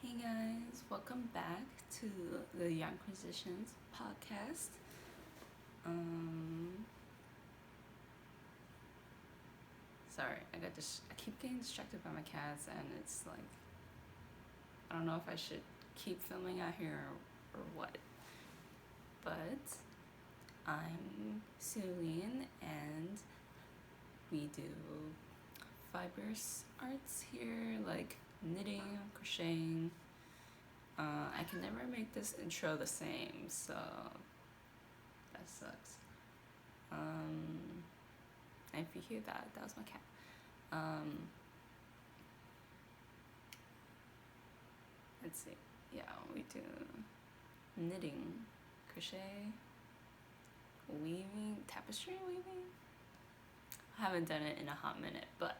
Hey guys, welcome back to the Yarnquisitions Podcast. Sorry, I keep getting distracted by my cats, and it's like I don't know if I should keep filming out here or what. But I'm Celine, and we do fibrous arts here, like knitting, crocheting. I can never make this intro the same, so that sucks. And if you hear that was my cat. Let's see. Yeah, we do knitting, crochet, weaving, tapestry weaving. I haven't done it in a hot minute, but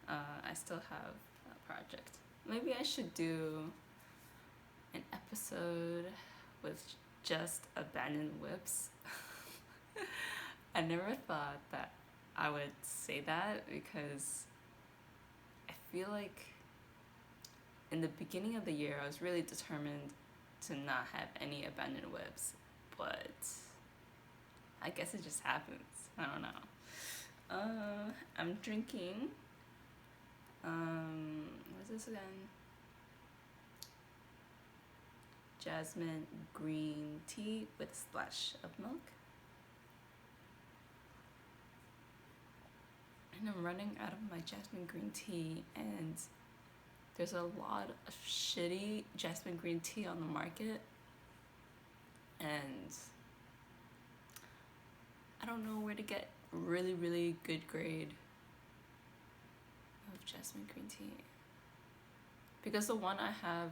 I still have a project. Maybe I should do an episode with just abandoned whips. I never thought that I would say that because I feel like in the beginning of the year I was really determined to not have any abandoned whips, but I guess it just happens. I don't know. I'm drinking what's this again? Jasmine green tea with a splash of milk. And I'm running out of my jasmine green tea, and there's a lot of shitty jasmine green tea on the market, and I don't know where to get really, really good grade of jasmine green tea. Because the one I have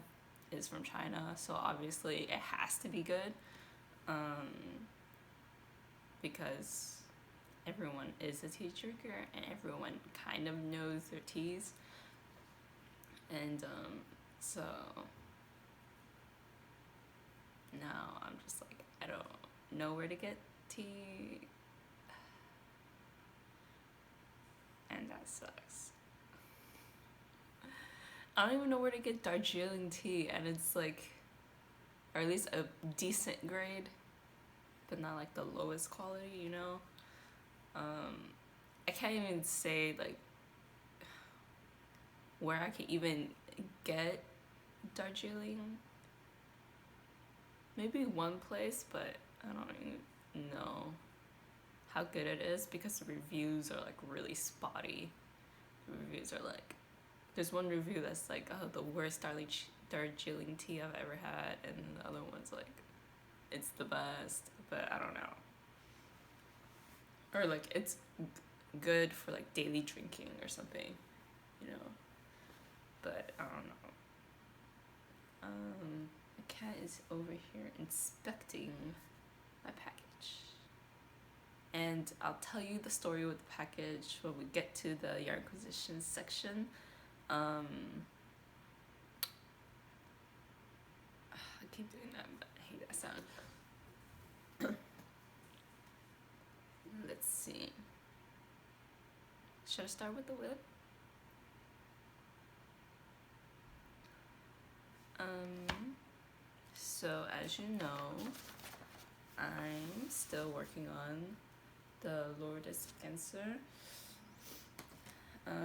is from China, so obviously it has to be good. Because everyone is a tea drinker and everyone kind of knows their teas. And so now I'm just like, I don't know where to get tea. And that sucks. I don't even know where to get Darjeeling tea, and it's like, or at least a decent grade, but not like the lowest quality, you know? I can't even say like where I can even get Darjeeling. Maybe one place, but I don't even know how good it is because the reviews are like really spotty. The reviews are like, there's one review that's like, oh, the worst Darjeeling tea I've ever had, and the other one's like, it's the best, but I don't know. Or like, it's good for like daily drinking or something, you know, but I don't know. The cat is over here inspecting my package, and I'll tell you the story with the package when we get to the Yarnquisitions section. I keep doing that, but I hate that sound. Let's see. Should I start with the whip? So as you know, I'm still working on the Lourdes genser. Let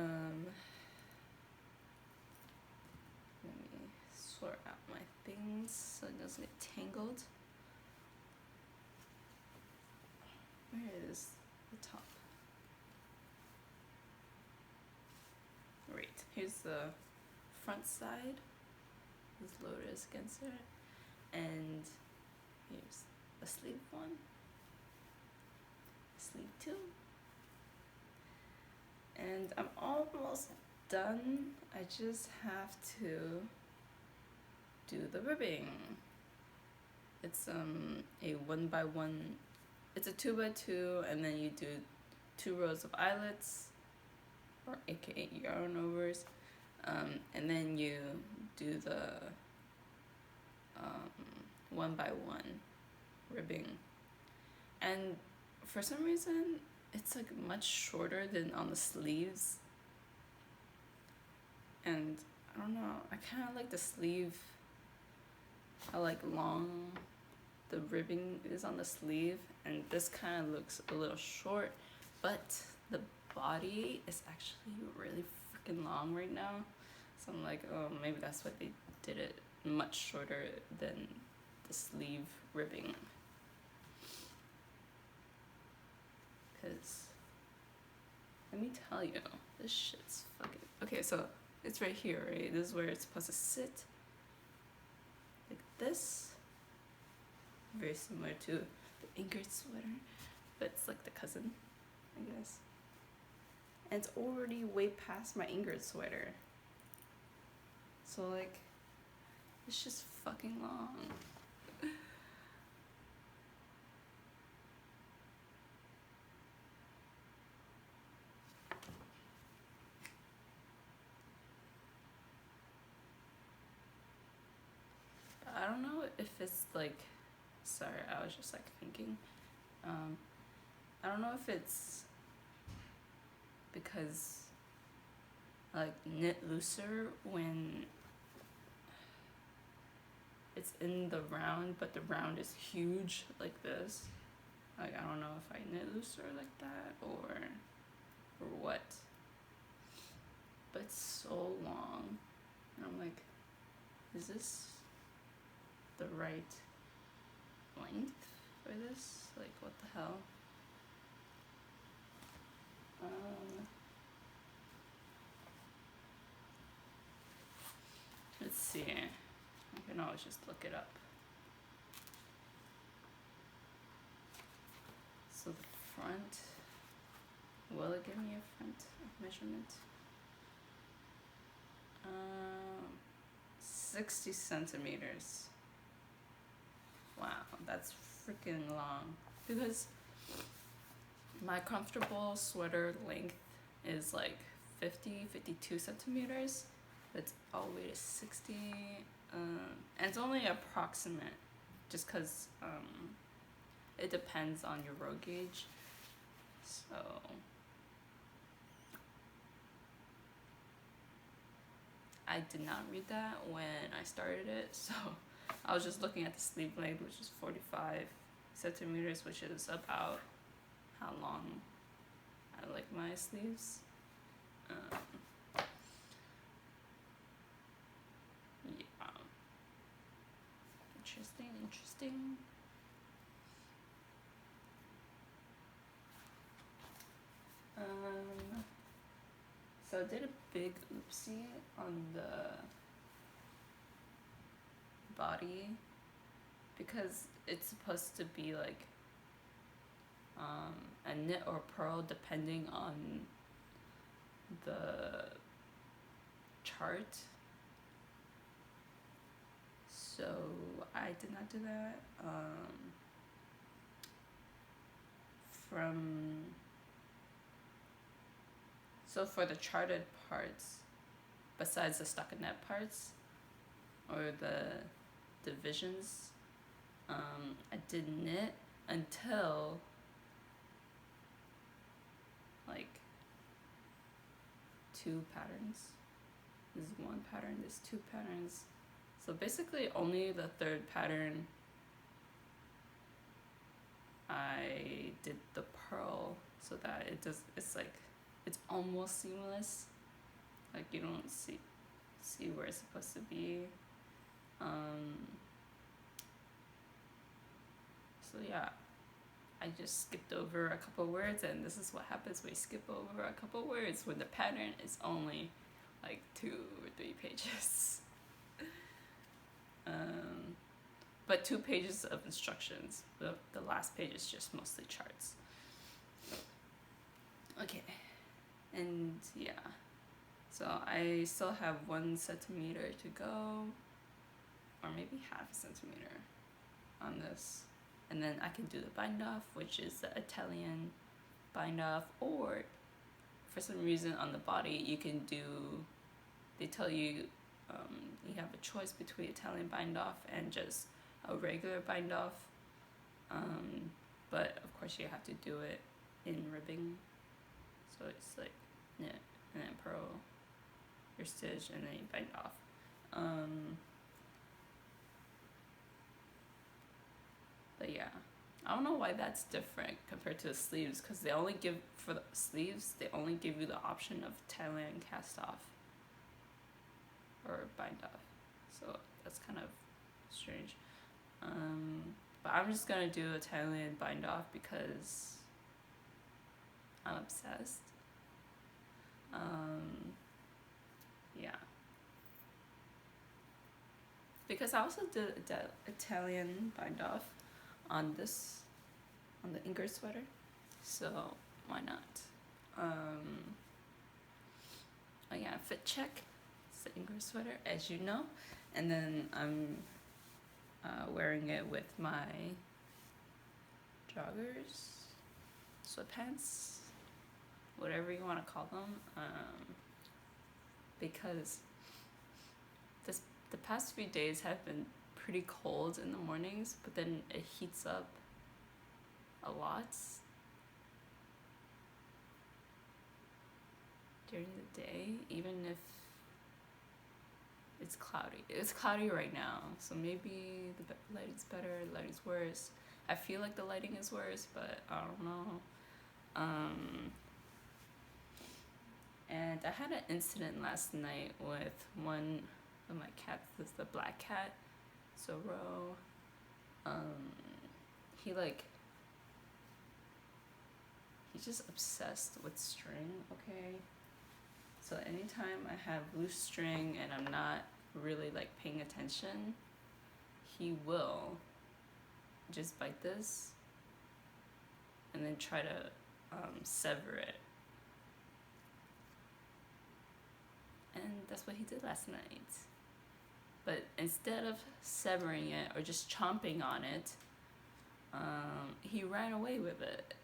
me sort out my things so it doesn't get tangled. Where is the top? Right, here's the front side. This Lourdes genser, and here's the sleeve one, sleeve two, and I'm almost done. I just have to do the ribbing. It's a 1x1. It's a 2x2, and then you do 2 rows of eyelets, or aka yarn overs, and then you do the 1x1 ribbing. And for some reason, it's like much shorter than on the sleeves, and I don't know. I kind of like the sleeve. I like long. The ribbing is on the sleeve, and this kind of looks a little short, but the body is actually really freaking long right now. So I'm like, oh, maybe that's why they did it much shorter than the sleeve ribbing. Because, let me tell you, this shit's fucking... Okay, so it's right here, right? This is where it's supposed to sit. Like this. Very similar to the Ingrid sweater, but it's like the cousin, I guess. And it's already way past my Ingrid sweater. So like, it's just fucking long. I don't know if it's like, sorry, I was just like thinking. I don't know if it's because I like knit looser when it's in the round, but the round is huge like this. Like, I don't know if I knit looser like that or what. But it's so long. And I'm like, is this the right length for this? Like, what the hell? Let's see. I can always just look it up. So the front, will it give me a front measurement? 60 centimeters. Wow, that's freaking long. Because my comfortable sweater length is like 52 centimeters. It's all the way to 60. And it's only approximate, just because it depends on your row gauge. So I did not read that when I started it, so I was just looking at the sleeve length, which is 45 centimeters, which is about how long I like my sleeves. Yeah. Interesting. So I did a big oopsie on the body because it's supposed to be like a knit or purl depending on the chart. So I did not do that. So for the charted parts, besides the stockinette parts or the divisions, I did knit until like 2 patterns. This is 1 pattern, there's 2 patterns. So basically only the 3rd pattern I did the purl so that it's almost seamless. Like you don't see where it's supposed to be. So yeah, I just skipped over a couple words, and this is what happens when you skip over a couple words when the pattern is only like 2 or 3 pages. But 2 pages of instructions. The last page is just mostly charts. Okay, and yeah, so I still have 1 centimeter to go, or maybe half a centimeter on this, and then I can do the bind off, which is the Italian bind off, or for some reason on the body you can do, they tell you you have a choice between Italian bind off and just a regular bind off, but of course you have to do it in ribbing, so it's like knit and then purl your stitch and then you bind off. But yeah, I don't know why that's different compared to the sleeves, because they only give, for the sleeves, they only give you the option of Thailand cast off or bind off. So that's kind of strange. But I'm just gonna do a Thailand bind off because I'm obsessed. Yeah. Because I also did Italian bind off on the Ingrid sweater, so why not? Oh yeah, fit check. It's the Ingrid sweater, as you know, and then I'm wearing it with my joggers, sweatpants, whatever you want to call them, because the past few days have been pretty cold in the mornings, but then it heats up a lot during the day, even if it's cloudy. It's cloudy right now, so maybe the lighting's better, the lighting's worse. I feel like the lighting is worse, but I don't know. And I had an incident last night with one of my cats. This is the black cat, Zoro. He's just obsessed with string, okay? So anytime I have loose string and I'm not really like paying attention, he will just bite this and then try to sever it. And that's what he did last night. But instead of severing it or just chomping on it, he ran away with it.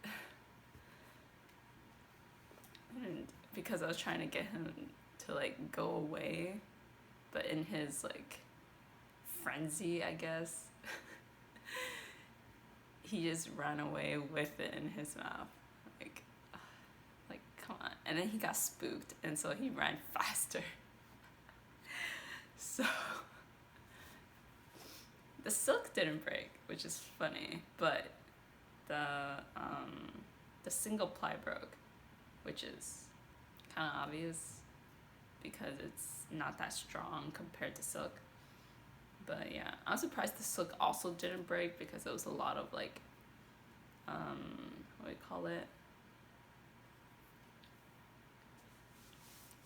And because I was trying to get him to like go away, but in his like frenzy, I guess, he just ran away with it in his mouth. Like, come on. And then he got spooked, and so he ran faster. So the silk didn't break, which is funny, but the single ply broke, which is kind of obvious because it's not that strong compared to silk. But yeah, I'm surprised the silk also didn't break because it was a lot of like, what do you call it?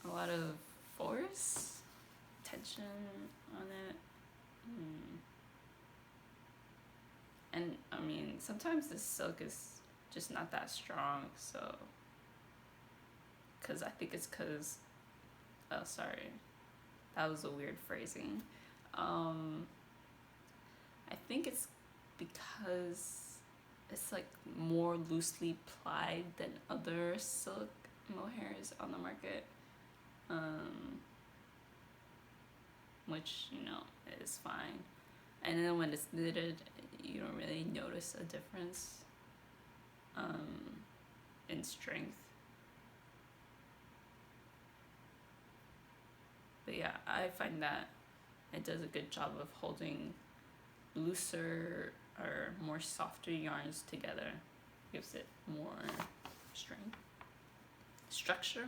A lot of force, tension on it. And I mean, sometimes the silk is just not that strong, so, cause I think it's cause, oh sorry, that was a weird phrasing. I think it's because it's like more loosely plied than other silk mohairs on the market, which, you know, is fine. And then when it's knitted, you don't really notice a difference in strength. But yeah, I find that it does a good job of holding looser or more softer yarns together. Gives it more strength, structure.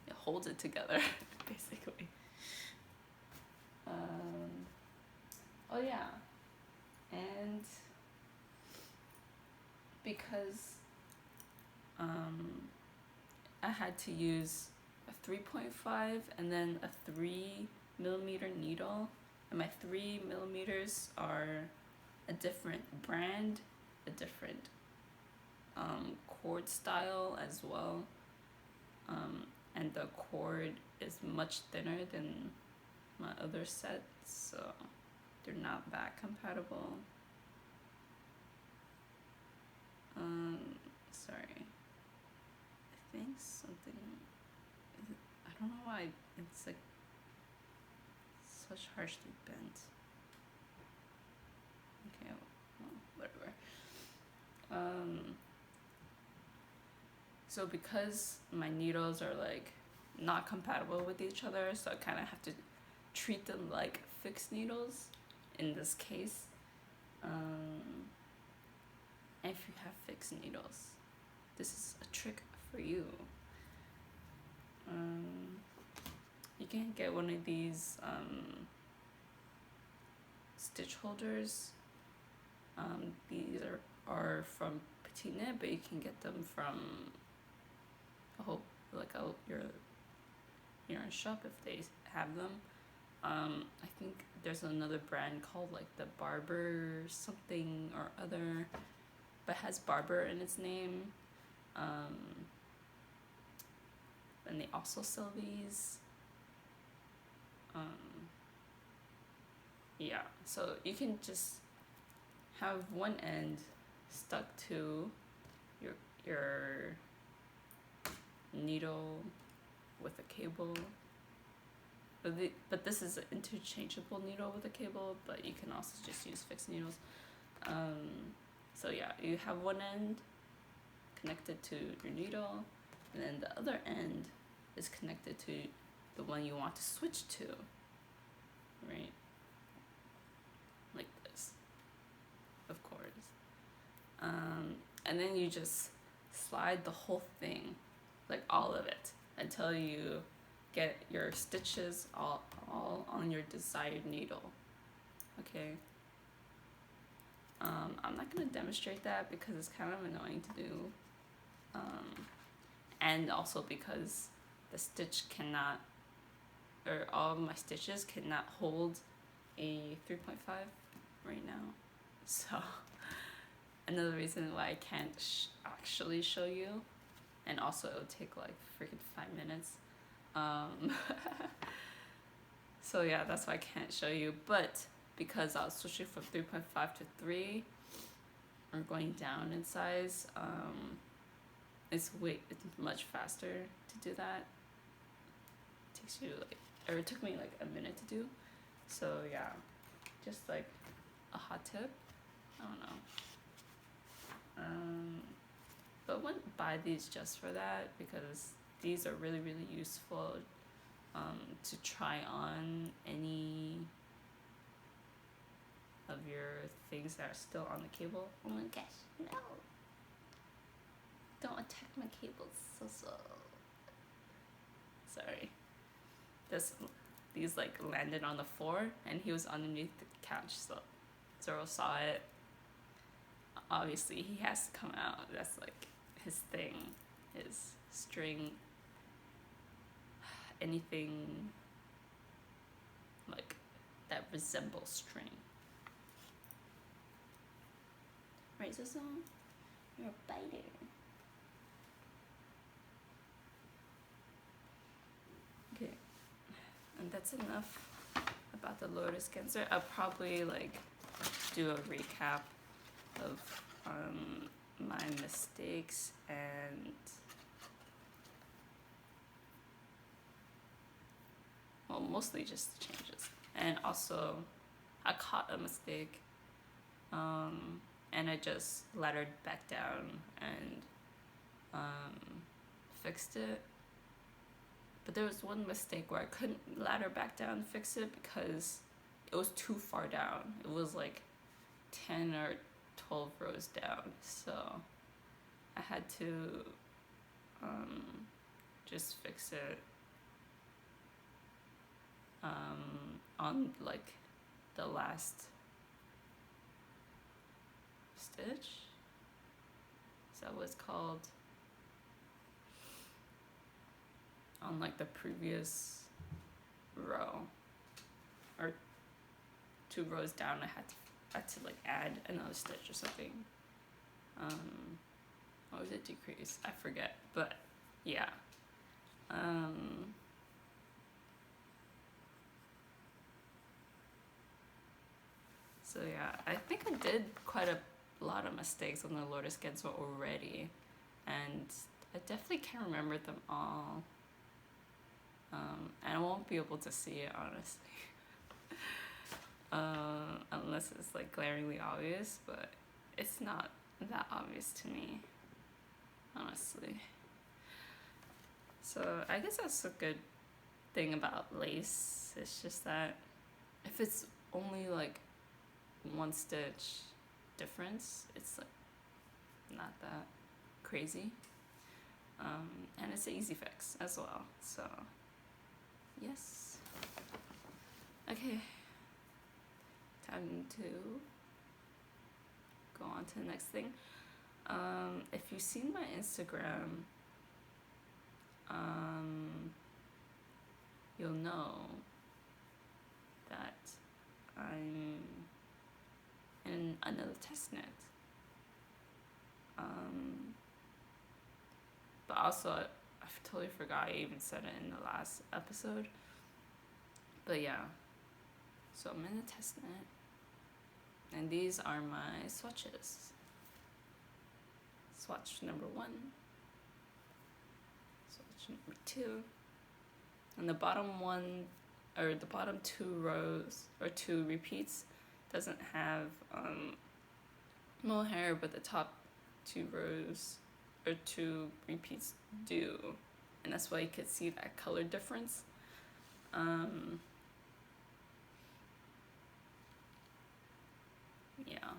It holds it together, basically. Oh yeah, and because I had to use a 3.5 and then a 3mm needle, and my 3mm are a different brand, a different cord style as well, and the cord is much thinner than my other sets, so they're not that compatible. Sorry, I think something, I don't know why it's like such harshly bent. Okay, well, whatever. So because my needles are like not compatible with each other, so I kind of have to treat them like fixed needles in this case. If you have fixed needles, this is a trick for you. You can get one of these stitch holders. These are from Petit Knit, but you can get them from your yarn shop if they have them. I think there's another brand called like the Barber something or other, but has Barber in its name. And they also sell these. Yeah, so you can just have one end stuck to your needle with a cable. But this is an interchangeable needle with a cable, but you can also just use fixed needles. So yeah, you have one end connected to your needle, and then the other end is connected to the one you want to switch to, right? Like this, of course. And then you just slide the whole thing, like all of it, until you get your stitches all on your desired needle. Okay. I'm not gonna demonstrate that because it's kind of annoying to do, and also because the stitch cannot, or all of my stitches cannot hold a 3.5 right now. So another reason why I can't actually show you, and also it would take like freaking 5 minutes. So yeah, that's why I can't show you. But because I was switching from 3.5 to 3, or going down in size, it's much faster to do that. It took me like a minute to do. So yeah, just like a hot tip. I don't know. But I wouldn't buy these just for that, because these are really, really useful to try on any of your things that are still on the cable. Oh my gosh, no! Don't attack my cables, so. Sorry. These like landed on the floor, and he was underneath the couch, so Zoro saw it. Obviously, he has to come out. That's like his thing, his string. Anything like that resembles string. Right, Zozo? You're a biter. Okay, and that's enough about the lourdes genser. I'll probably like do a recap of my mistakes and mostly just changes. And also I caught a mistake, and I just laddered back down and fixed it. But there was one mistake where I couldn't ladder back down and fix it because it was too far down. It was like 10 or 12 rows down, so I had to just fix it on like the last stitch. Is that what it's called? On like the previous row, or 2 rows down, I had to like add another stitch or something. Or was it decrease? I forget, but yeah. So yeah, I think I did quite a lot of mistakes on the lourdes genser already, and I definitely can't remember them all. And I won't be able to see it, honestly. Unless it's like glaringly obvious, but it's not that obvious to me, honestly. So I guess that's a good thing about lace. It's just that if it's only like one stitch difference, it's like not that crazy. And it's an easy fix as well. So yes. Okay. Time to go on to the next thing. If you've seen my Instagram, you'll know that I'm in another test knit. But also, I totally forgot I even said it in the last episode. But yeah, so I'm in a test knit. And these are my swatches. Swatch number 1. Swatch number 2. And the bottom one, or the bottom 2 rows, or 2 repeats, doesn't have mohair, but the top 2 rows, or 2 repeats do. And that's why you could see that color difference. Yeah.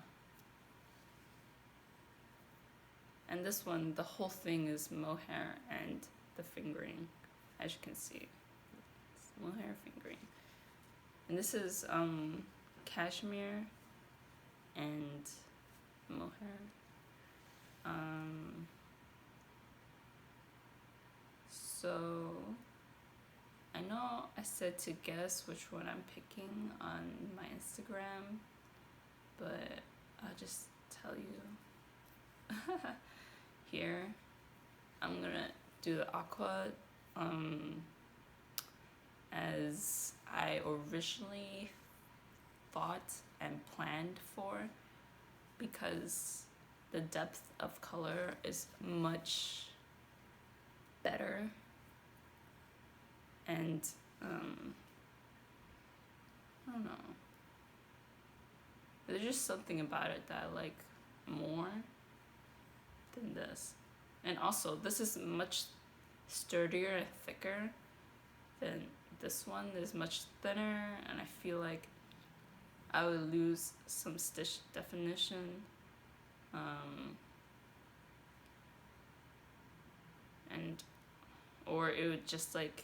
And this one, the whole thing is mohair and the fingering, as you can see. It's mohair fingering. And this is cashmere and mohair. So I know I said to guess which one I'm picking on my Instagram, but I'll just tell you here. I'm gonna do the aqua as I originally thought and planned for, because the depth of color is much better, and I don't know, there's just something about it that I like more than this. And also, this is much sturdier and thicker than this one. Is much thinner, and I feel like I would lose some stitch definition. Or it would just like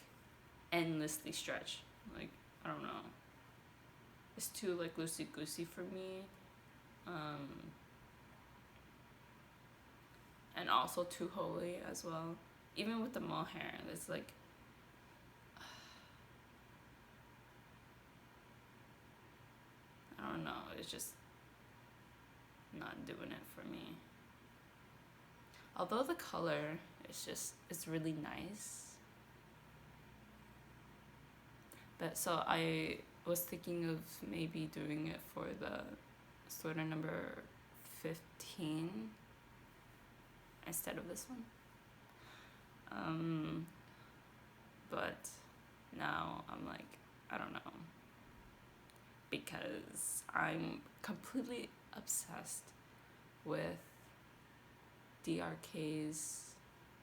endlessly stretch. Like, I don't know. It's too like loosey-goosey for me. And also too holy as well. Even with the mohair, it's like I don't know, it's just not doing it for me. Although the color it's really nice. But so I was thinking of maybe doing it for the sweater number 15 instead of this one. But now I'm like, I don't know, because I'm completely obsessed with DRK's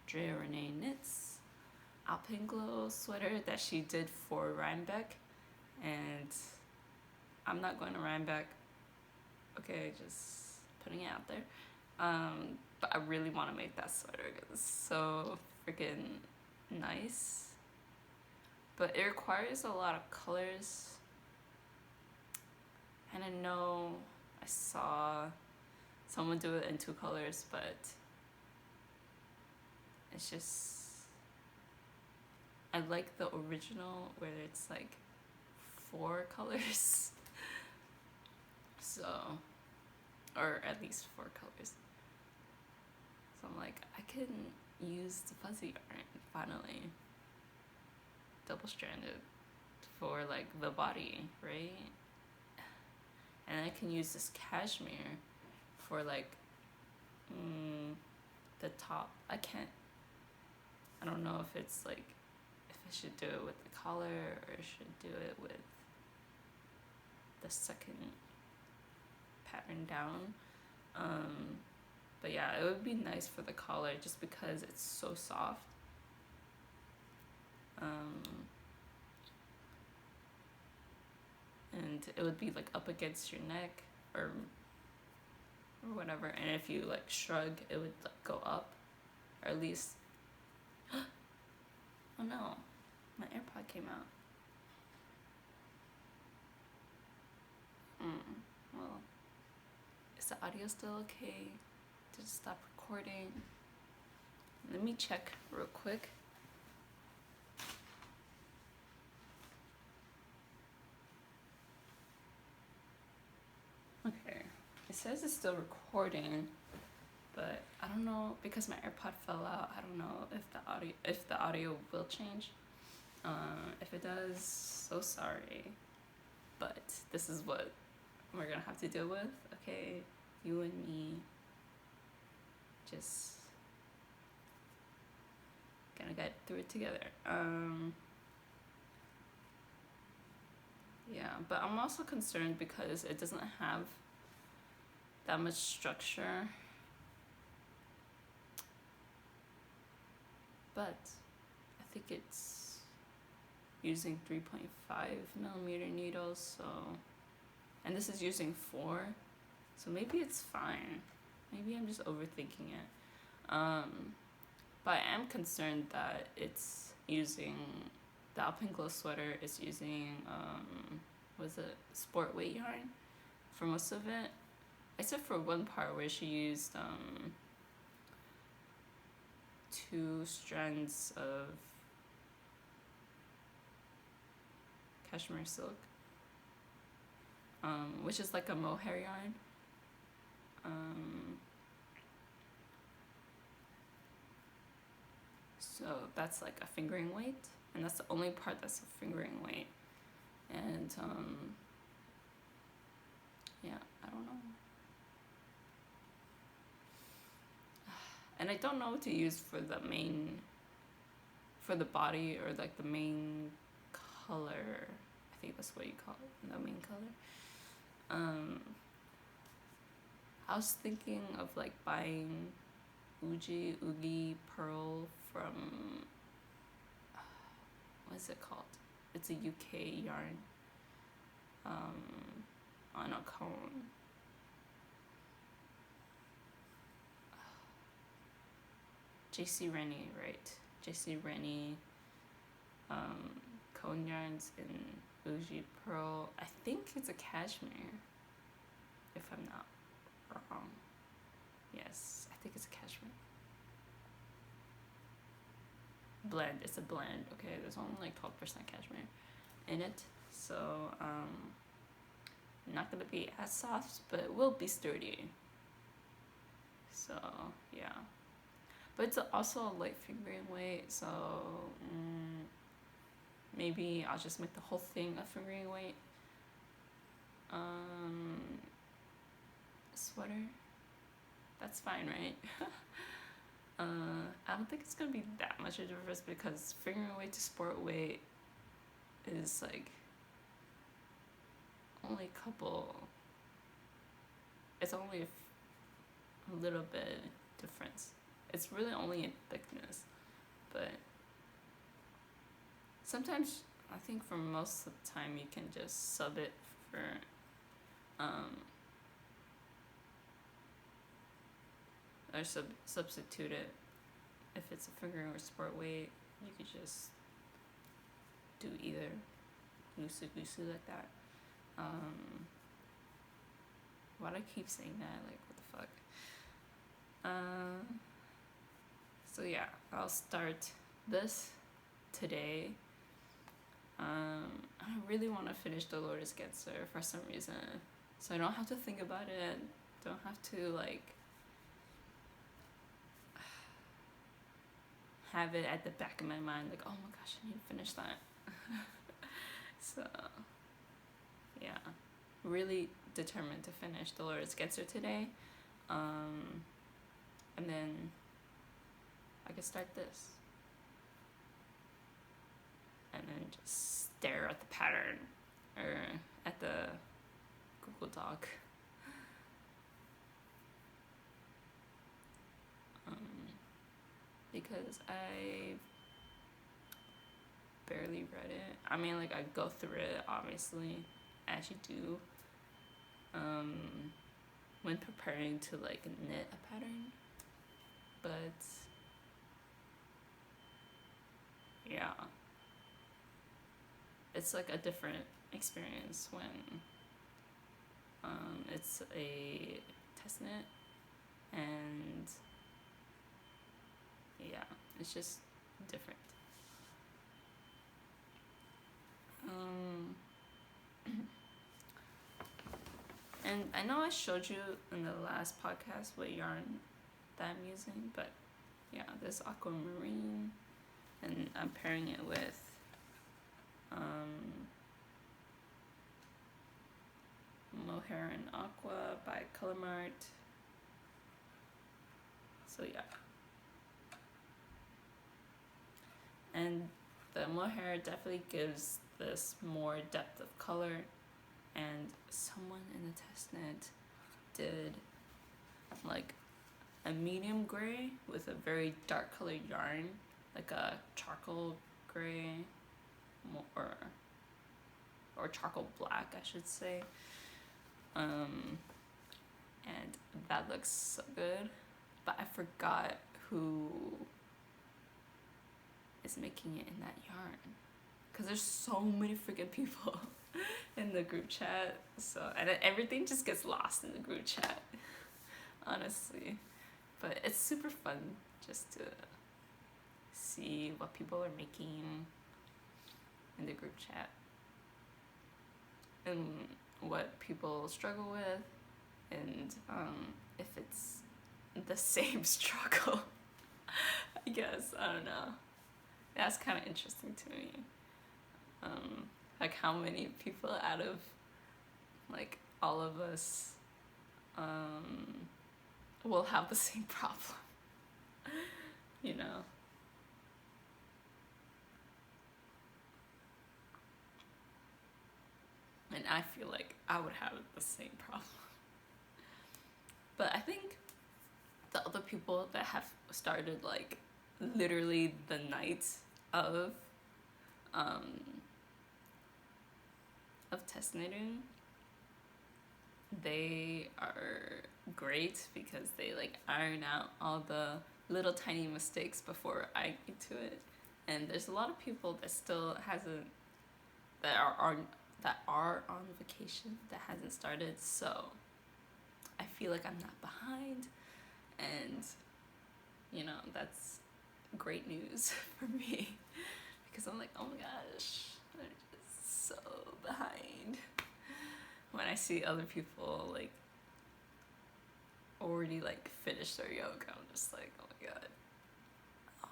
Drea Renee Knits Alpenglow sweater that she did for Rhinebeck, and I'm not going to Rhinebeck, okay, just putting it out there. But I really want to make that sweater because it's so freaking nice, but it requires a lot of colors, and I know I saw someone do it in 2 colors, but it's just, I like the original where it's like 4 colors. So, or at least 4 colors. So I'm like, I can use the fuzzy yarn finally, double stranded, for like the body, right? And I can use this cashmere for like the top. I don't know if it's like, if I should do it with the collar or I should do it with the second pattern down. But yeah, it would be nice for the collar just because it's so soft. And it would be like up against your neck or whatever, and if you like shrug, it would like go up, or at least oh no, my AirPod came out. Well, is the audio still okay? Did it stop recording? Let me check real quick. Okay, it says it's still recording, but I don't know, because my AirPod fell out. I don't know if the audio will change. If it does, so sorry, but this is what we're gonna have to deal with. Okay, you and me, just gonna get through it together. Yeah, but I'm also concerned because it doesn't have that much structure. But I think it's using 3.5 millimeter needles, so, and this is using 4, so maybe it's fine. Maybe I'm just overthinking it. But I am concerned that it's using, the Alpenglow sweater is using, was it sport weight yarn for most of it, except for one part where she used 2 strands of cashmere silk, which is like a mohair yarn. So that's like a fingering weight, and that's the only part that's a fingering weight. And yeah, I don't know. And I don't know what to use for the main, for the body, or like the main color. I think that's what you call it, the main color. I was thinking of like buying Oogie Purl from, what is it called? It's a UK yarn, on a cone. JC Rennie, right? JC Rennie, cone yarns in Oogie Purl. I think it's a cashmere, if I'm not wrong. Yes, I think it's a cashmere. Blend, it's a blend. Okay, there's only like 12% cashmere in it, so not gonna be as soft, but it will be sturdy. So yeah, but it's also a light fingering weight, so maybe I'll just make the whole thing a fingering weight sweater. That's fine, right? I don't think it's gonna be that much of a difference, because fingering weight to sport weight is like only a couple, it's only a little bit difference. It's really only in thickness, but sometimes I think for most of the time you can just sub it for or substitute it. If it's a fingering or sport weight, you could just do either loosey like that. Why do I keep saying that? Like, what the fuck? So yeah, I'll start this today. I really want to finish the Lourdes genser for some reason, so I don't have to think about it. Don't have to like have it at the back of my mind, like, oh my gosh, I need to finish that. So yeah, really determined to finish the Lourdes genser today, and then I can start this, and then just stare at the pattern or at the Google Doc. Because barely read it. I mean, like, I go through it, obviously, as you do, when preparing to, like, knit a pattern. But, yeah. It's, like, a different experience when it's a test knit, and yeah, it's just different. And I know I showed you in the last podcast what yarn that I'm using, but yeah, this aquamarine, and I'm pairing it with Mohair and Aqua by Color Mart. So yeah. And the mohair definitely gives this more depth of color, and someone in the test knit did like a medium gray with a very dark colored yarn, like a charcoal gray or charcoal black, I should say. And that looks so good, but I forgot who is making it in that yarn, because there's so many freaking people in the group chat, so and everything just gets lost in the group chat, honestly. But it's super fun just to see what people are making in the group chat and what people struggle with, and if it's the same struggle. I guess, I don't know. That's kind of interesting to me. Like how many people out of like all of us will have the same problem, you know? And I feel like I would have the same problem. But I think the other people that have started like literally the night of test knitting, they are great because they like iron out all the little tiny mistakes before I get to it. And there's a lot of people that still hasn't, that are on vacation, that hasn't started, so I feel like I'm not behind, and you know, that's great news for me, because I'm like, oh my gosh, I'm just so behind. When I see other people like already like finish their yoga, I'm just like, oh my god. Oh.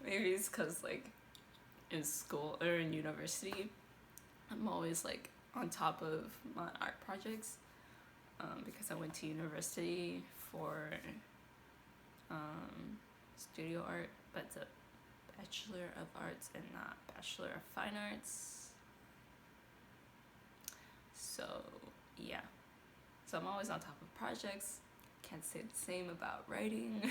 Maybe it's because like in school or in university, I'm always like on top of my art projects, because I went to university for studio art, but it's a Bachelor of Arts and not Bachelor of Fine Arts. So yeah, so I'm always on top of projects. Can't say the same about writing.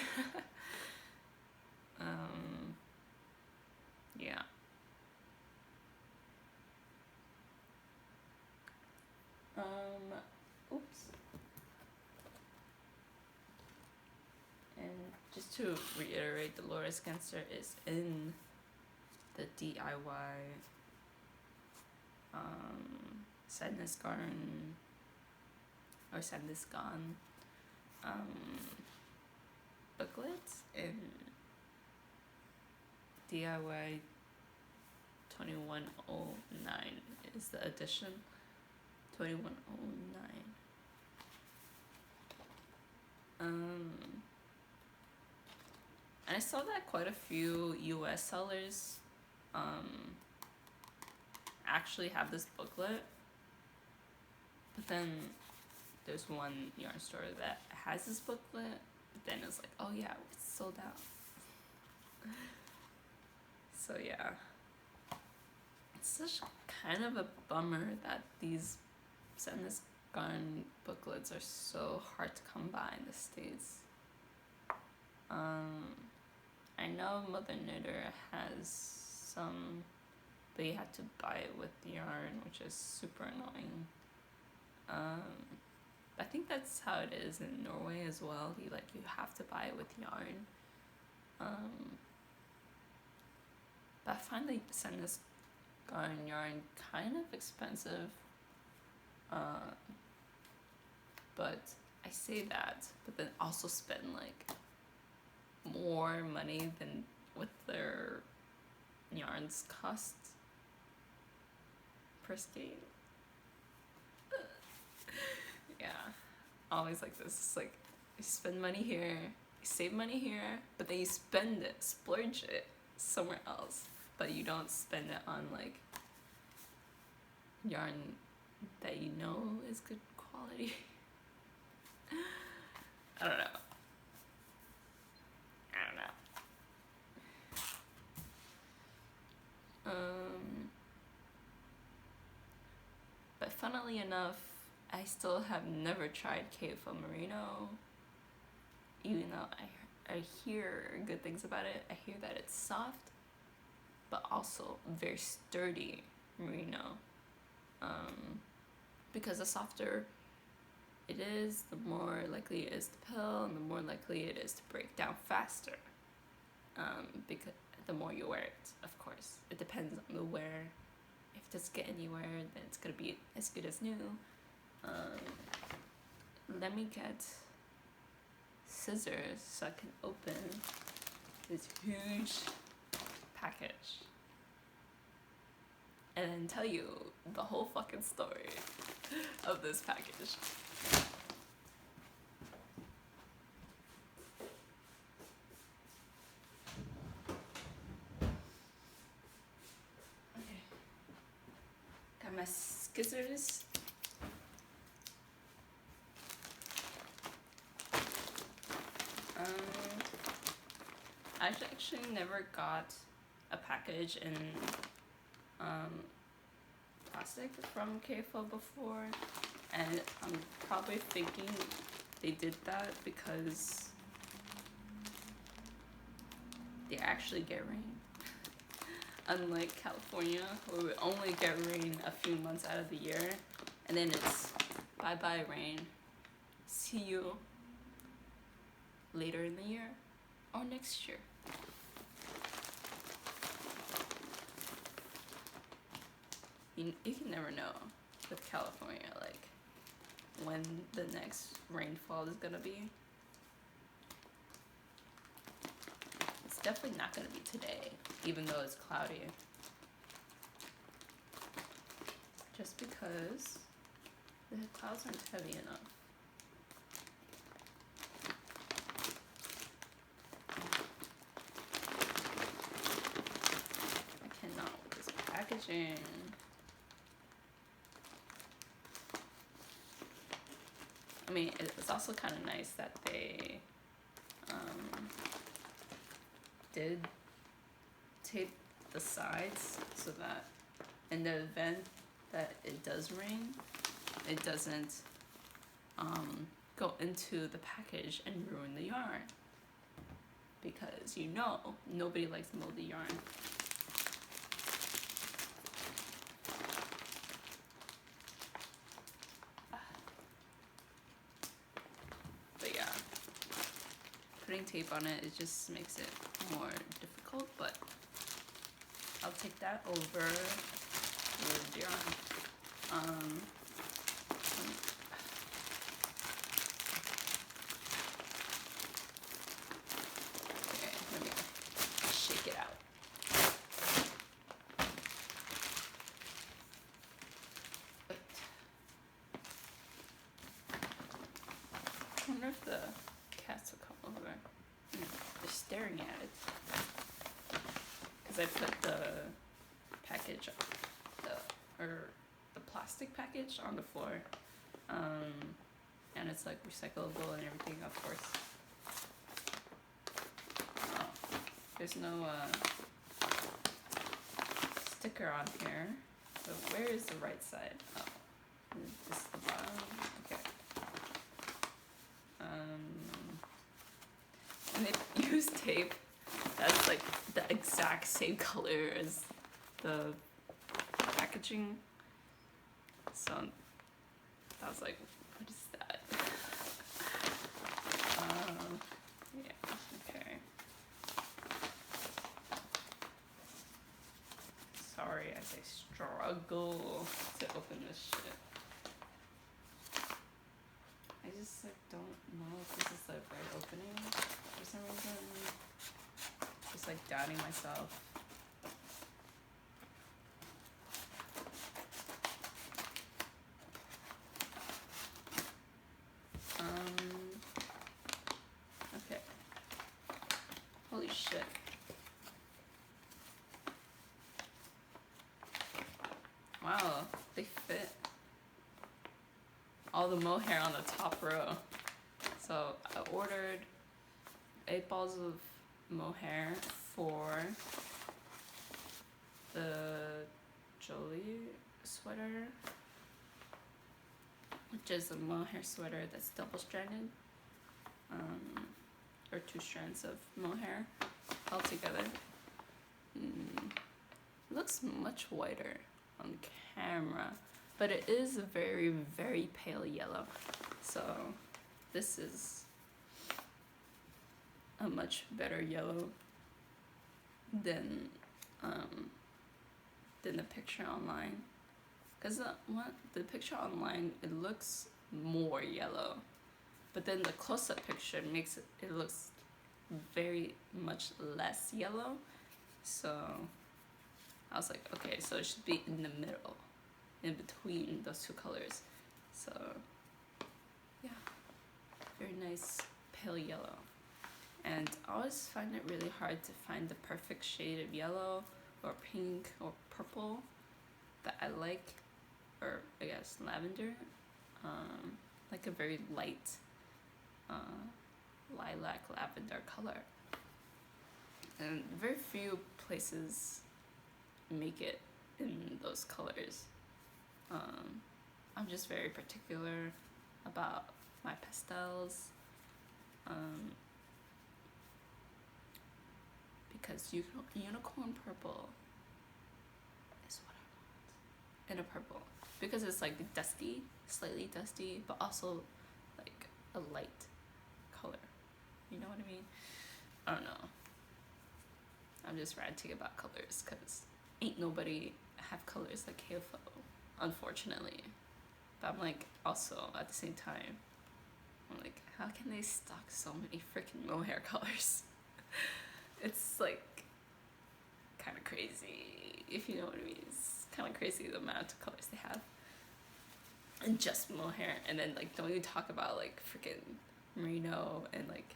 Yeah. Oops. And just to reiterate, the lourdes genser is in the DIY Sadness Garden or Sadness Gone booklet in DIY 2109 is the edition. 2109. And I saw that quite a few US sellers actually have this booklet, but then there's one yarn store that has this booklet, but then it's like, oh yeah, it's sold out. So yeah, it's such kind of a bummer that these Sadness Garden booklets are so hard to come by in the States. I know Mother Knitter has some, but you have to buy it with yarn, which is super annoying. I think that's how it is in Norway as well. You have to buy it with yarn. But I find the Sandnes garden yarn kind of expensive. But I say that, but then also spend like more money than what their yarns cost per skate. Yeah, always like this. It's like you spend money here, you save money here, but then you spend it, splurge it somewhere else, but you don't spend it on like yarn that you know is good quality. I don't know. But funnily enough, I still have never tried KFO Merino, even though I hear good things about it. I hear that it's soft, but also very sturdy merino. Because the softer it is, the more likely it is to pill, and the more likely it is to break down faster. Because the more you wear it, of course. It depends on the wear. If it doesn't get anywhere, then it's gonna be as good as new. Let me get scissors so I can open this huge package and then tell you the whole fucking story of this package. Okay. Got my scissors. I actually never got a package in plastic from KFO before, and I'm probably thinking they did that because they actually get rain. Unlike California, where we only get rain a few months out of the year, and then it's bye-bye rain. See you later in the year or next year. You can never know with California, like, when the next rainfall is gonna be. It's definitely not gonna be today, even though it's cloudy. Just because the clouds aren't heavy enough. I cannot with this packaging. I mean, it's also kind of nice that they did tape the sides so that in the event that it does rain, it doesn't go into the package and ruin the yarn. Because nobody likes moldy yarn. Putting tape on it just makes it more difficult, but I'll take that over with yarn. Okay, let me shake it out. I wonder if the cats will come over. They're staring at it. Because I put the package, the plastic package on the floor. And it's like recyclable and everything, of course. Oh, there's no sticker on here. So where is the right side? Oh, this is the bottom. Okay. And they use tape that's like the exact same color as the packaging. So I was like, what is that? Yeah, okay. Sorry as I struggle to open this shit. I just like don't know if this is the right opening for some reason. Just like doubting myself. Okay. Holy shit. Wow, they fit. All the mohair on the top row. So I ordered 8 balls of mohair for the Jolie Sweater, which is a mohair sweater that's double-stranded, or 2 strands of mohair all together. It looks much whiter on camera, but it is a very, very pale yellow. So this is a much better yellow than the picture online. Because the picture online, it looks more yellow, but then the close-up picture makes it looks very much less yellow. So I was like, okay, so it should be in the middle, in between those 2 colors. So yeah, very nice pale yellow. And I always find it really hard to find the perfect shade of yellow or pink or purple that I like, or I guess lavender, like a very light lilac lavender color. And very few places make it in those colors. I'm just very particular about my pastels, because unicorn purple is what I want in a purple, because it's like dusty, slightly dusty, but also like a light color. You know what I mean? I don't know. I'm just ranting about colors because ain't nobody have colors like KFO, unfortunately. But I'm like, also at the same time, I'm like, how can they stock so many freaking mohair colors? It's like kind of crazy, if you know what I mean. It's kind of crazy the amount of colors they have. And just mohair, and then like don't even talk about like freaking merino and like,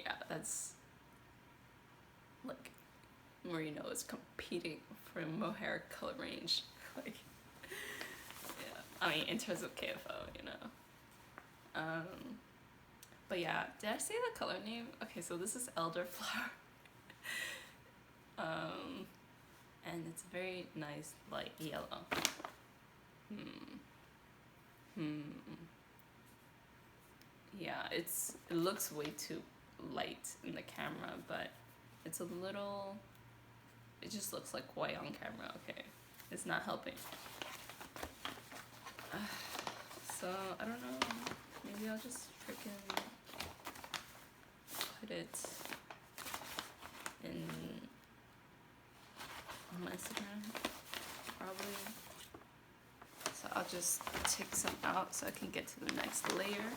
yeah, that's like merino is competing for mohair color range. Like, yeah, I mean in terms of KFO, you know. But yeah, did I say the color name? Okay, so this is elderflower. And it's a very nice light yellow. Yeah, it looks way too light in the camera, but it's a little, it just looks like white on camera. Okay, it's not helping. So I don't know, maybe I'll just freaking put it in on my Instagram, probably. So I'll just take some out so I can get to the next layer.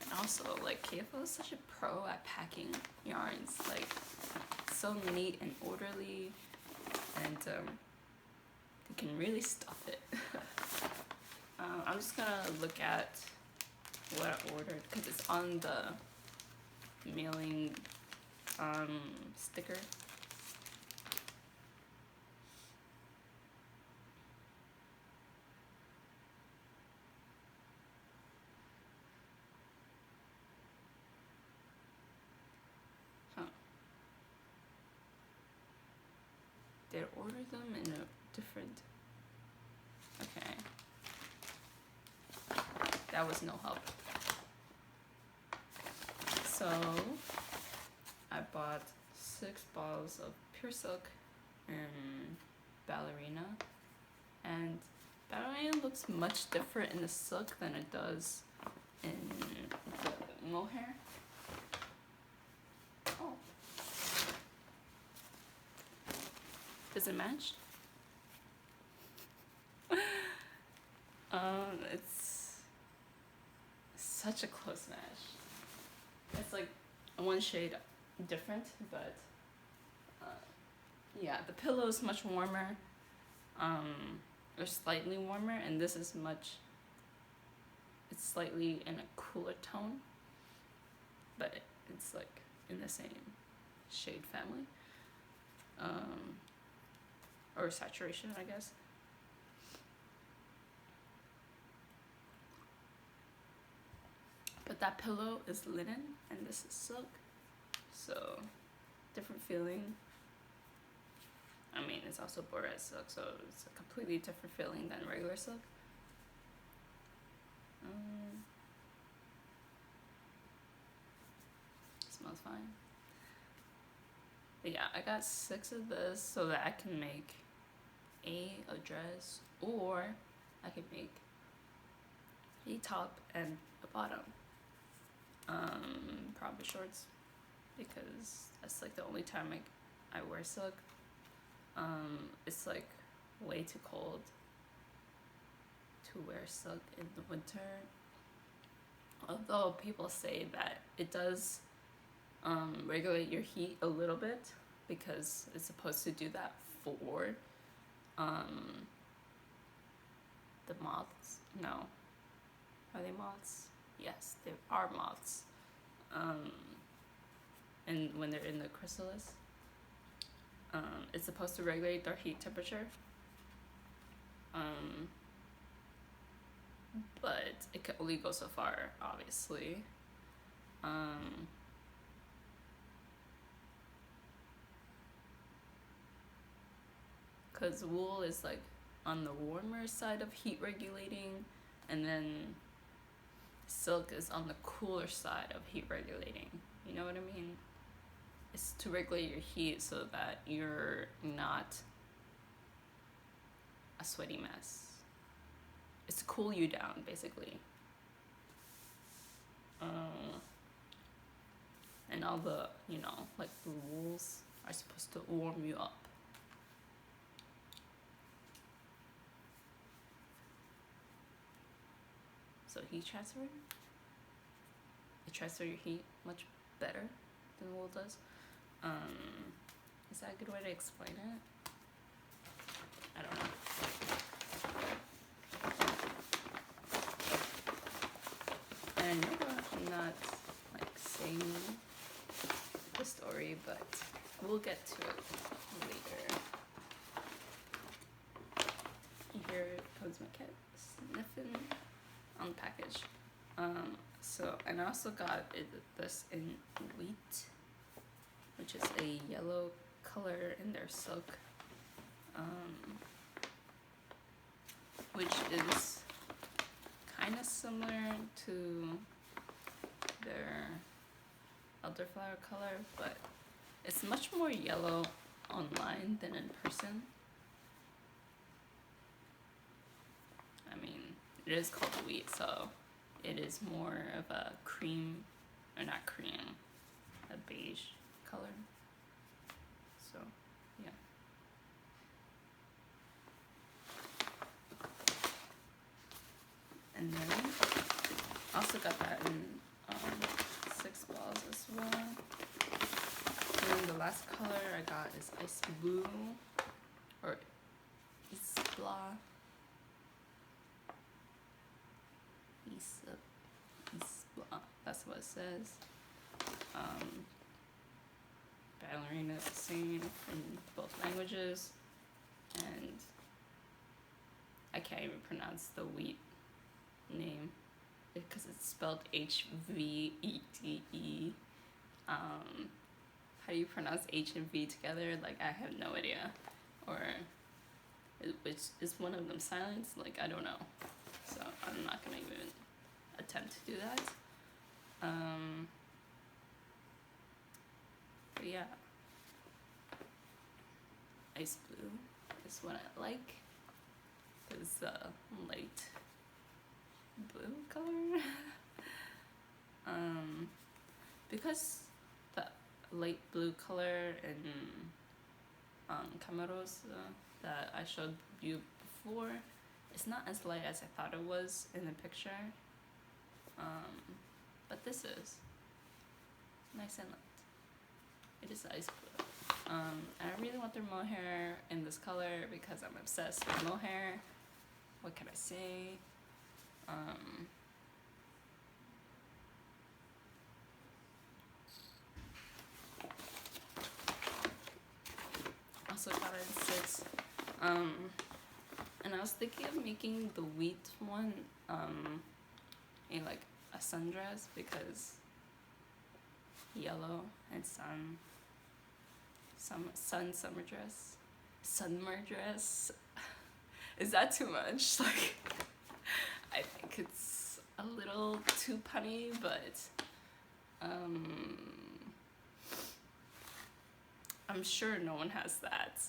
And also, like, KFO is such a pro at packing yarns. Like, so neat and orderly, and they can really stuff it. I'm just gonna look at what I ordered because it's on the mailing sticker. They ordered them in a different that was no help. So I bought 6 balls of pure silk and ballerina, and ballerina looks much different in the silk than it does in the mohair. Oh, does it match? It's such a close match. It's like one shade different, but yeah, the pillow is much warmer, or slightly warmer, and this is it's slightly in a cooler tone, but it's like in the same shade family, or saturation, I guess. But that pillow is linen and this is silk, so different feeling. I mean, it's also borax silk, so it's a completely different feeling than regular silk. Smells fine. But yeah, I got 6 of this so that I can make a dress, or I can make a top and a bottom. Probably shorts, because that's like the only time I wear silk. It's like way too cold to wear silk in the winter, although people say that it does regulate your heat a little bit, because it's supposed to do that for the moths. No, are they moths? Yes, they are moths. And when they're in the chrysalis, it's supposed to regulate their heat temperature. But it can only go so far, obviously. Because wool is like on the warmer side of heat regulating, and then silk is on the cooler side of heat regulating. You know what I mean? It's to regulate your heat so that you're not a sweaty mess. It's to cool you down, basically. And all the, like the wools are supposed to warm you up. So heat transfer, it transfers your heat much better than wool does. Is that a good way to explain it? I don't know. And I know I'm not like saying the story, but we'll get to it later. Here comes my cat sniffing on the package. And I also got this in wheat, which is a yellow color in their silk, which is kind of similar to their elderflower color, but it's much more yellow online than in person. I mean, it is called wheat, so it is more of a cream, or not cream, a beige color. So, yeah. And then also got that in 6 balls as well. And then the last color I got is ice blue, or isbla. That's what it says. Ballerina is the same in both languages, and I can't even pronounce the wheat name because it's spelled Hvete. How do you pronounce H and V together? Like, I have no idea. Or which is one of them silent? Like, I don't know. So I'm not gonna even attempt to do that. But yeah, ice blue is what I like. It's light blue color. Because the light blue color in Camaros that I showed you before, it's not as light as I thought it was in the picture. But this is nice and light. It is ice blue. And I really want their mohair in this color because I'm obsessed with mohair. What can I say? Also got it in 6. And I was thinking of making the wheat one in like a sundress because yellow and summer dress. Is that too much? Like, I think it's a little too punny, but I'm sure no one has that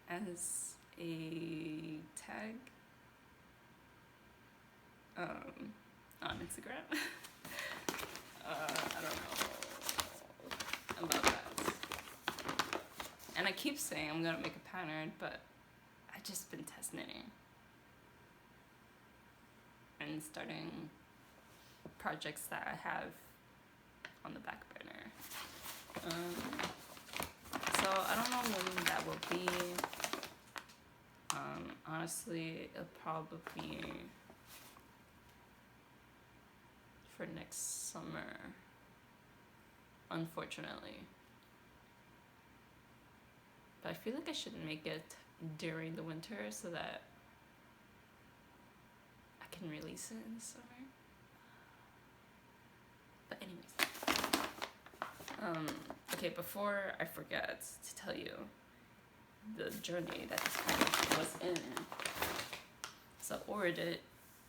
as a tag on Instagram. I don't know about that. And I keep saying I'm gonna make a pattern, but I just been test knitting and starting projects that I have on the back burner. So I don't know when that will be. Honestly, it'll probably be for next summer, unfortunately. But I feel like I should make it during the winter so that I can release it in the summer. But anyways, okay, before I forget to tell you the journey that this package was in. So I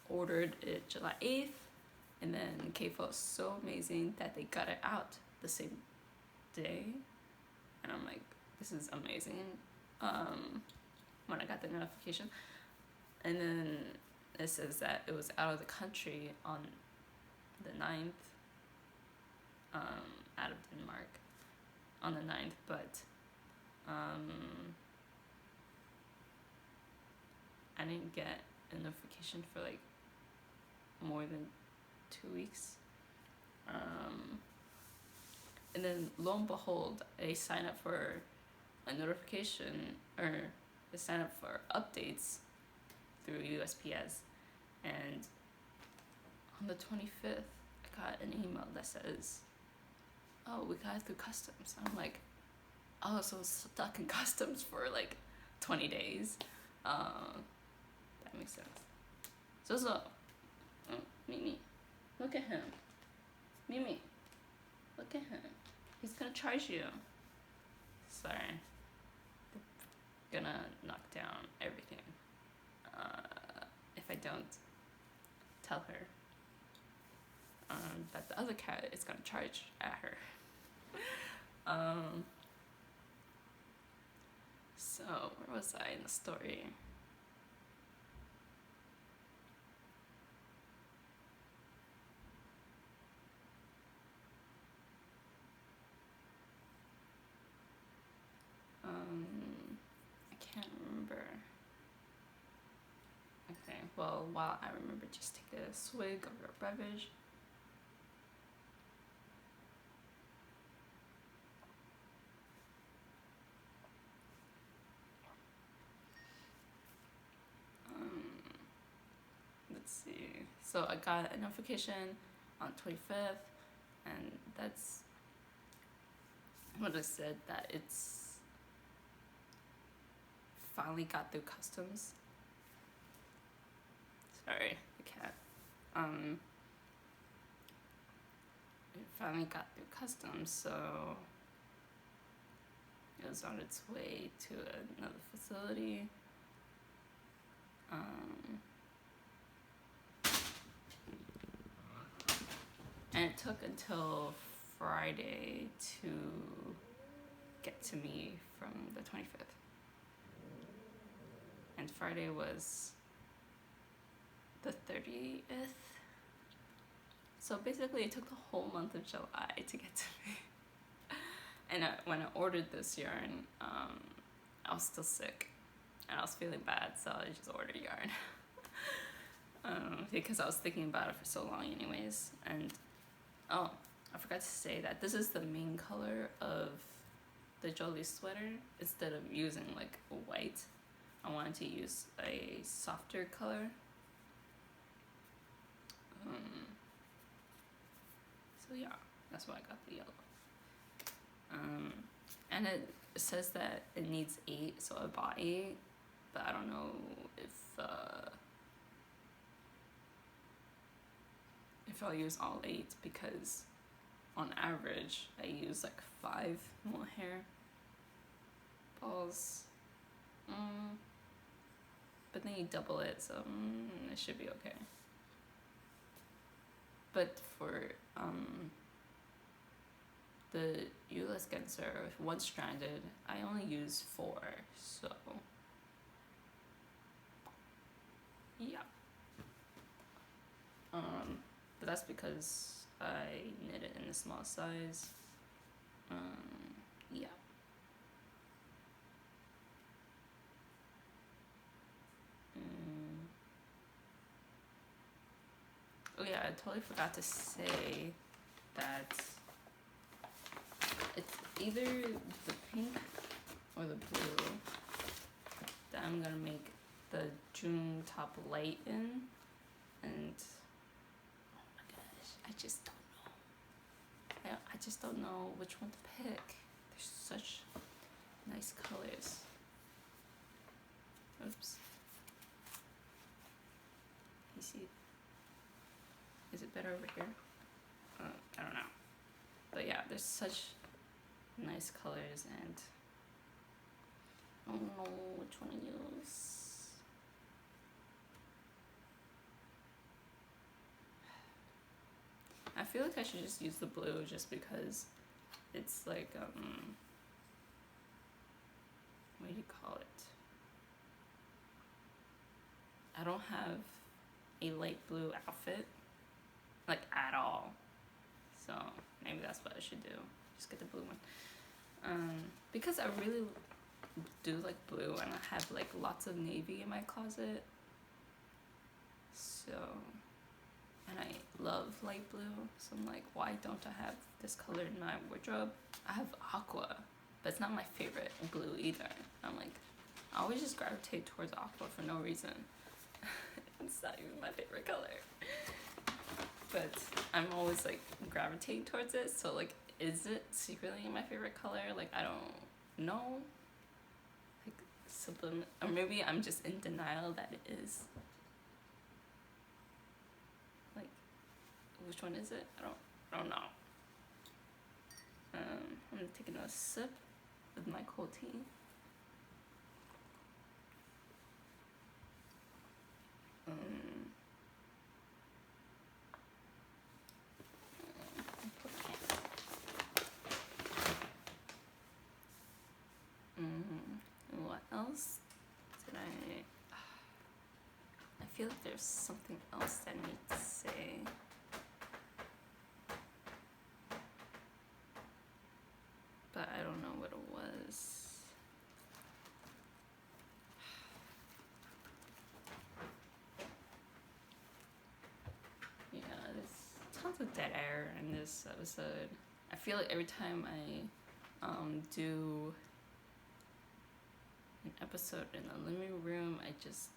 ordered it July 8th, and then K-Fo was so amazing that they got it out the same day. And I'm like, this is amazing. When I got the notification. And then it says that it was out of the country on the 9th, out of Denmark on the 9th, but I didn't get a notification for like more than 2 weeks. And then lo and behold, I signed up for a notification, or I signed up for updates through USPS, and on the 25th, I got an email that says, oh, we got it through customs. I'm like, oh, so stuck in customs for like 20 days. That makes sense. So, Mimi, look at him. Mimi, look at him. He's gonna charge you. Sorry. They're gonna knock down everything. If I don't tell her that the other cat is gonna charge at her. So, where was I in the story? I can't remember. Okay, well, while I remember, just take a swig of your beverage. Let's see. So I got a notification on 25th, and that's what I said, that it's finally got through customs. Sorry, the cat. It finally got through customs, so it was on its way to another facility. And it took until Friday to get to me from the 25th. And Friday was the 30th. So basically it took the whole month of July to get to me. And when I ordered this yarn, I was still sick. And I was feeling bad, so I just ordered yarn. Because I was thinking about it for so long anyways. And oh, I forgot to say that this is the main color of the Jolie Sweater. Instead of using like white, I wanted to use a softer color. So yeah, that's why I got the yellow. And it says that it needs 8, so I bought 8, but I don't know if I'll use all 8, because on average I use like 5 mohair balls. But then you double it, so it should be okay. But for the U.S. genser, one stranded, I only use 4, so yeah. But that's because I knit it in a small size. Yeah. Oh yeah, I totally forgot to say that it's either the pink or the blue that I'm gonna make the June top light in, and oh my gosh, I just don't know. I just don't know which one to pick. There's such nice colors. Oops. You see? Is it better over here? I don't know. But yeah, there's such nice colors, and I don't know which one to use. I feel like I should just use the blue just because it's like, what do you call it? I don't have a light blue outfit, like at all. So maybe that's what I should do. Just get the blue one. Because I really do like blue, and I have like lots of navy in my closet. So, and I love light blue. So I'm like, why don't I have this color in my wardrobe? I have aqua, but it's not my favorite blue either. I'm like, I always just gravitate towards aqua for no reason. It's not even my favorite color. But I'm always like gravitating towards it. So like, is it secretly my favorite color? Like, I don't know. Like, or maybe I'm just in denial that it is. Like, which one is it? I don't know. I'm gonna take another sip of my cold tea. What else did I feel like there's something else that I need to say. But I don't know what it was. Yeah, there's tons of dead air in this episode. I feel like every time I do an episode in the living room, I just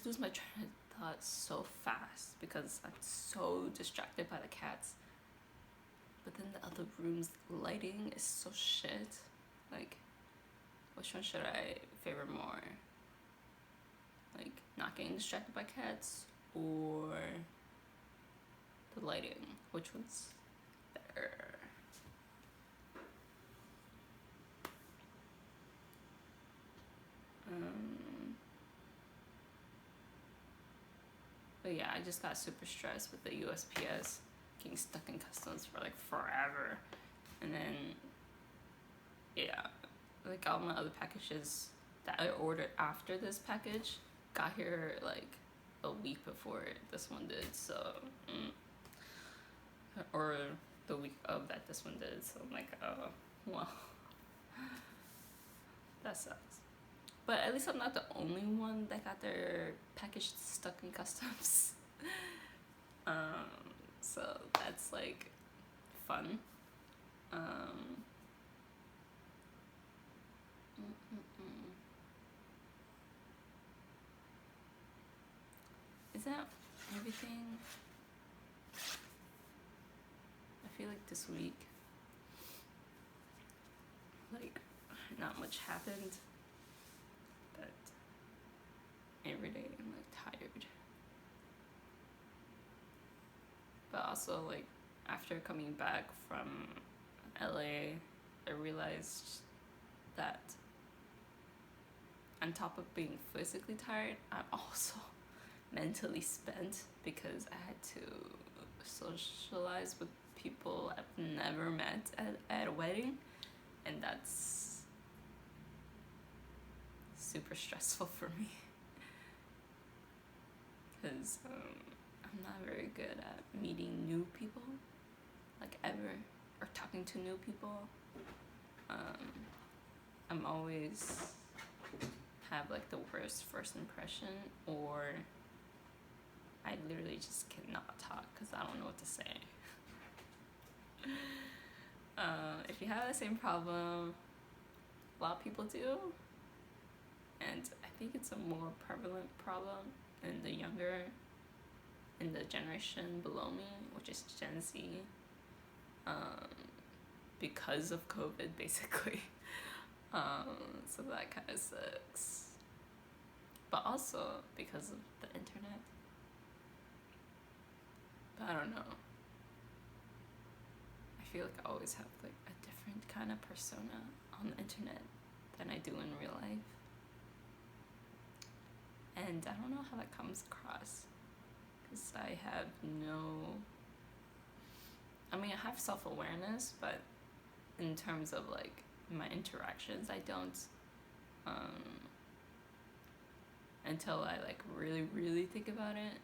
lose my train of thought so fast because I'm so distracted by the cats. But then the other room's lighting is so shit. Like, which one should I favor more? Like, not getting distracted by cats or the lighting? Which one's better? But yeah, I just got super stressed with the USPS getting stuck in customs for like forever. And then, yeah, like all my other packages that I ordered after this package got here like a week before this one did, so or the week of that this one did, so I'm like, oh well, that sucks. But at least I'm not the only one that got their package stuck in customs. So that's like fun. Is that everything? I feel like this week, like, not much happened, but every day I'm like tired. But also, like, after coming back from LA, I realized that on top of being physically tired, I'm also mentally spent because I had to socialize with people I've never met at a wedding, and that's super stressful for me because I'm not very good at meeting new people, like ever, or talking to new people. I'm always have like the worst first impression, or I literally just cannot talk because I don't know what to say. If you have the same problem, a lot of people do, and I think it's a more prevalent problem in the younger, in the generation below me, which is Gen Z, because of COVID, basically. So that kind of sucks. But also because of the internet. But I don't know. I feel like I always have like a different kind of persona on the internet than I do in real life. And I don't know how that comes across. Because I have I have self-awareness, but in terms of like my interactions, I don't. Until I like really, really think about it.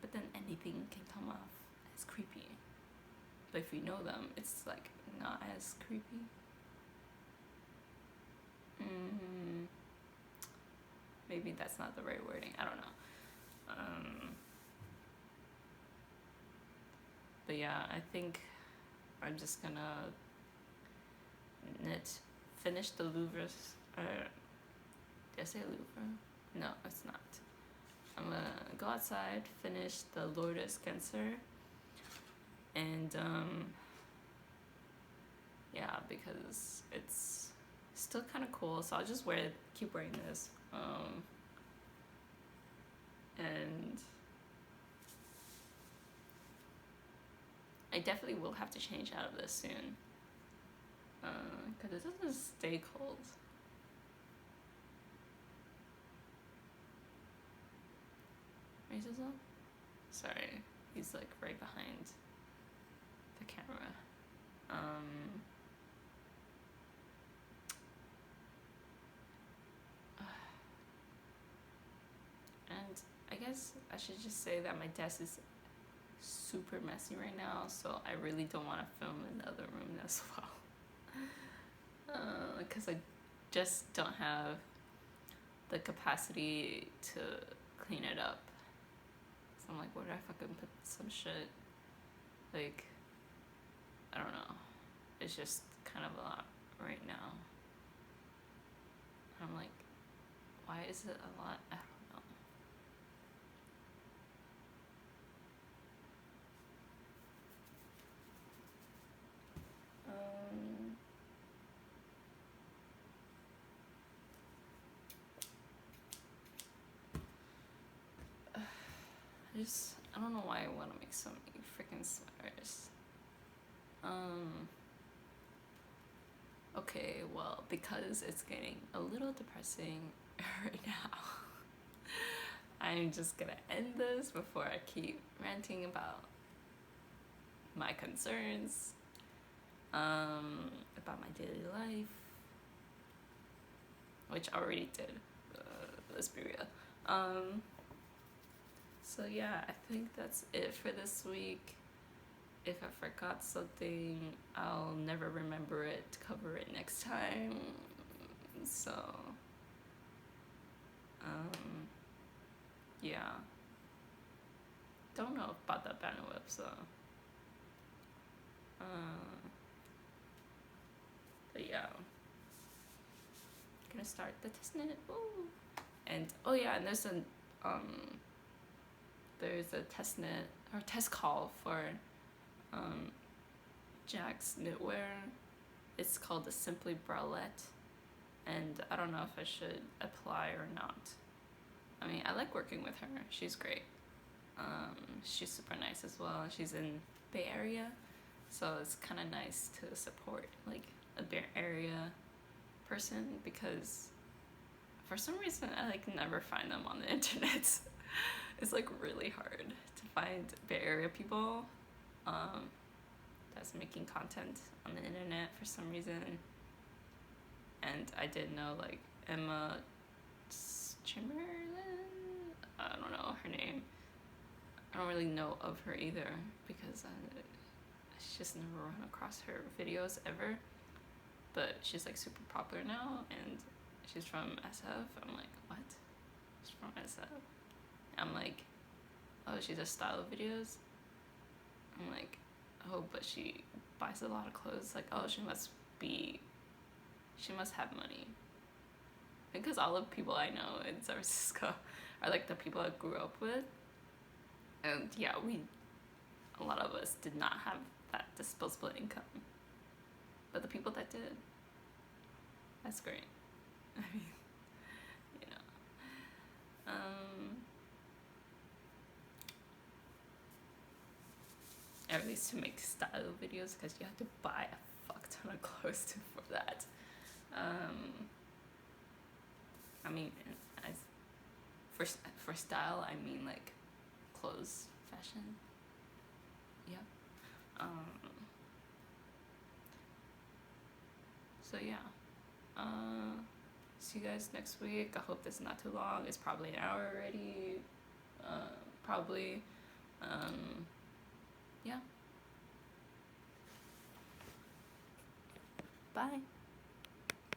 But then anything can come off as creepy. But if you know them, it's like not as creepy. Maybe that's not the right wording. I don't know. But yeah, I think I'm just gonna finish the louvres. Did I say Louvre? No, it's not. I'm gonna go outside, finish the lourdes genser, and yeah, because it's still kind of cool, so I'll just keep wearing this, and I definitely will have to change out of this soon, because it doesn't stay cold. Racism? Sorry, he's like right behind the camera. And I guess I should just say that my desk is super messy right now, so I really don't want to film in the other room as well. Because I just don't have the capacity to clean it up. So I'm like, where did I fucking put some shit? Like, I don't know. It's just kind of a lot right now. I'm like, why is it a lot? I don't know. I don't know why I want to make so many freaking sweaters. Okay, well, because it's getting a little depressing right now, I'm just gonna end this before I keep ranting about my concerns, about my daily life, which I already did. Let's be real. So yeah, I think that's it for this week. If I forgot something, I'll never remember it to cover it next time. So, yeah. Don't know about that banner whip, so. But yeah. Gonna start the test knit. Woo! And oh yeah, and there's a test knit or test call for Jack's knitwear. It's called the Simply Bralette, and I don't know if I should apply or not. I mean, I like working with her. She's great. She's super nice as well. She's in Bay Area, so it's kind of nice to support like a Bay Area person, because for some reason I like never find them on the internet. It's like really hard to find Bay Area people that's making content on the internet for some reason. And I did know like Emma Chamberlain, I don't know her name. I don't really know of her either, because I just never run across her videos ever. But she's like super popular now, and she's from SF. I'm like, what? She's from SF? I'm like, oh, she does style videos? I'm like, oh, but she buys a lot of clothes. Like, oh, she must have money. Because all the people I know in San Francisco are like the people I grew up with. And yeah, a lot of us did not have that disposable income. But the people that did, that's great. I mean, you know. At least to make style videos, because you have to buy a fuck ton of clothes for that. I mean, for style, I mean like clothes, fashion. Yeah. So yeah. See you guys next week. I hope this is not too long. It's probably an hour already. Probably. Yeah. Bye.